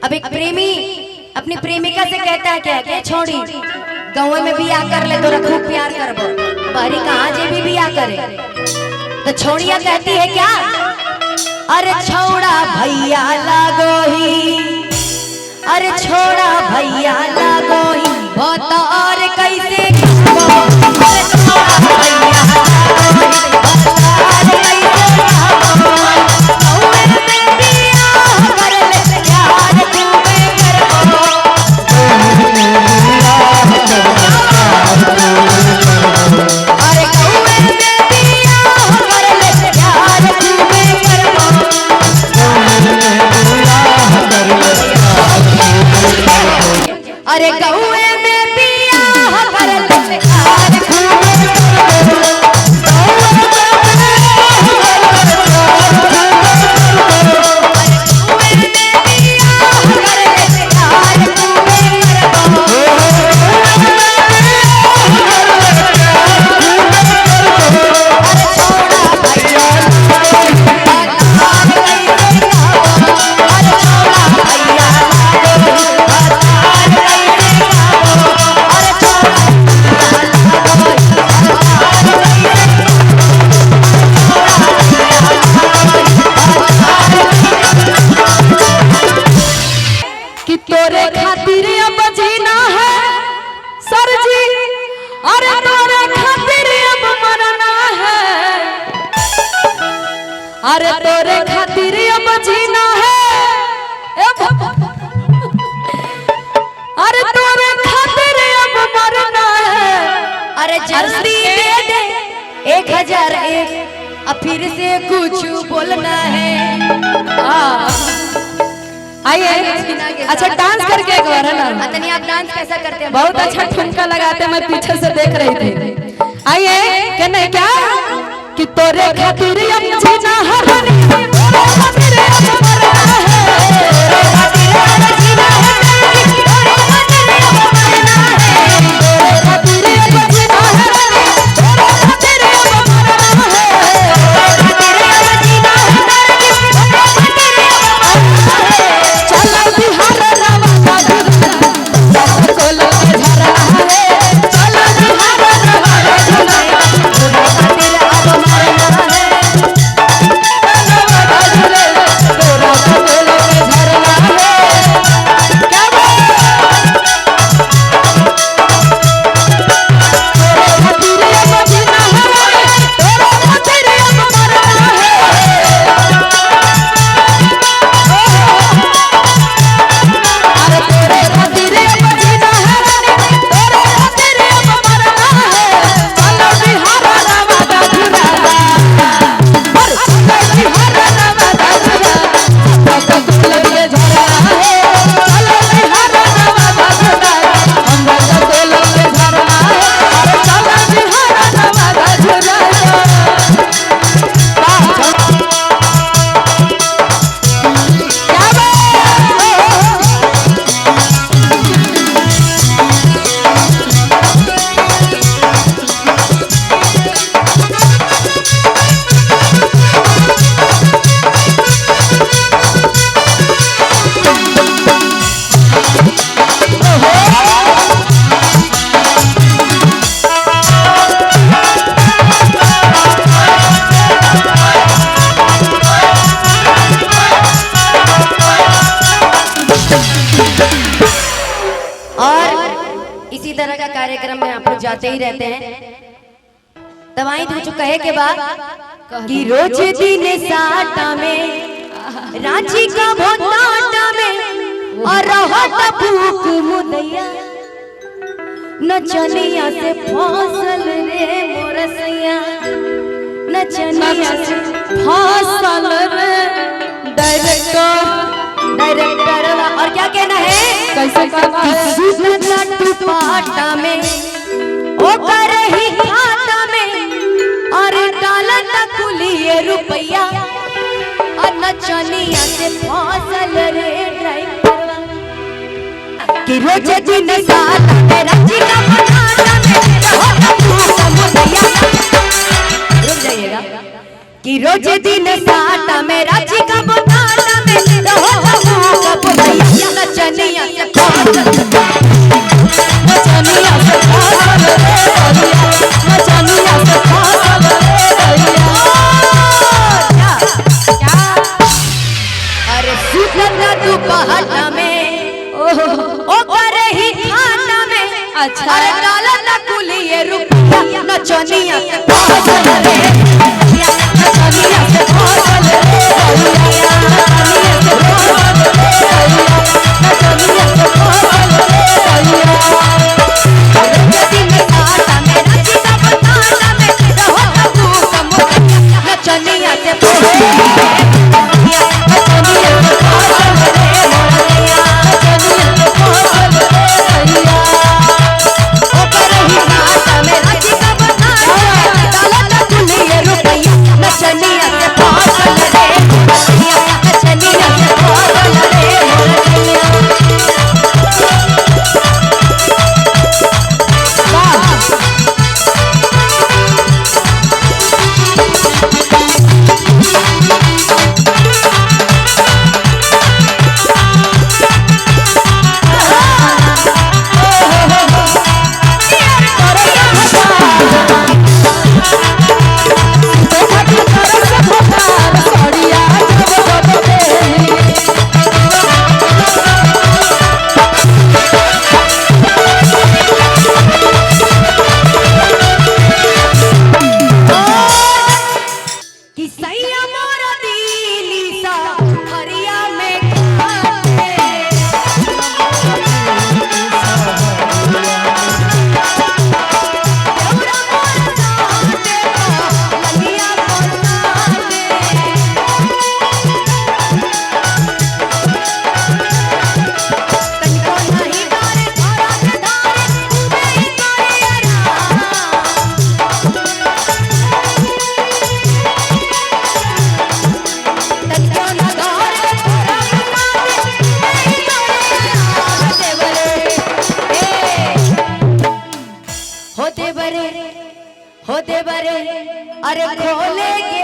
अब एक प्रेमी अपनी प्रेमिका से कहता है क्या के छोड़ी गाँव में बियाह कर ले तोरा खूब प्यार करबो, बाहरी कहाँ जे भी बियाह करे। तो छोड़िया कहती है क्या, अरे छोड़ा भैया लागो ही, अरे छोड़ा भैया लागो ही बहुत और कैसे अरे छोड़ा भैया अरे गौए में बियाह कर ले यार तोरे खातिर अब जीना है सर जी, अरे तोरे खातिर अब मरना है, अरे तोरे खातिर अब जीना है, अरे तोरे खातिर अब मरना है, अरे जल्दी दे दे 1001 अब फिर से कुछ बोलना है। आइए अच्छा डांस करके एक बार है ना। अतनी आप डांस कैसा करते हैं? बहुत अच्छा ठुमका लगाते हैं, मैं पीछे से देख रही थी। आइए कहना क्या कि तोरे खातिर अब जीना है, तोरे खातिर अब मरना है, तोरे खातिर अब जीना है, तोरे खातिर अब मरना है, तोरे खातिर अब जीना है, तोरे खातिर अब मरना है, तोरे खातिर अब जीना है, तोरे खातिर अब मरना है। चलो बिहार रवा जब कोलो के झरना है, चलो बिहार रवा झुलाया तोरे खातिर अब मरना है, रवा झुले तोरा कोलो के झरना है। क्या बात तोरे खातिर अब जीना है, तोरे खातिर अब मरना है, अरे तोरे खातिर अब जीना है, तोरे खातिर अब मरना है। चलो बिहार रवा झुलाला, अरे चलो बिहार रवा झुलाला तब कोलो के झरना है, चलो बिहार रवा झुलाला हम कोलो के झरना है, अरे चलो बिहार रवा झुलाला। क्या और इसी तरह का कार्यक्रम में आप लोग जाते ही रहते हैं। दवाई तो जो कहे के बाद कि रोज दिन साटा में रांची का भोटाटा में और रहत भूख मुदैया नचनिया से फसल रे मोरसैया, नचनिया से फसल रे डायरेक्टर और क्या कहना है कैसे कहना है पाटा में ओ कर ही खाता में और डालत कुलिए रुपया और नचनिया से फसल रे ड्राइवर कि रोज दिन साथ में रांची का भोटाटा में रहो मुदैया। रुक जाइएगा कि रोज दिन साथ में रांची का भोटाटा में रहो मुदैया। चलता तू पहाड़ा में ओ करे ही खाना में अच्छा अरे डाला ना कुलिए रुपया नचनिया से पागल रे नचनिया से पागल रे नचनिया से पागल रे नचनिया से पागल रे जदी में काटा मेरा जीता बताना में रहो तू समुद्र नचनिया से पागल होते बरे अरे खोलेंगे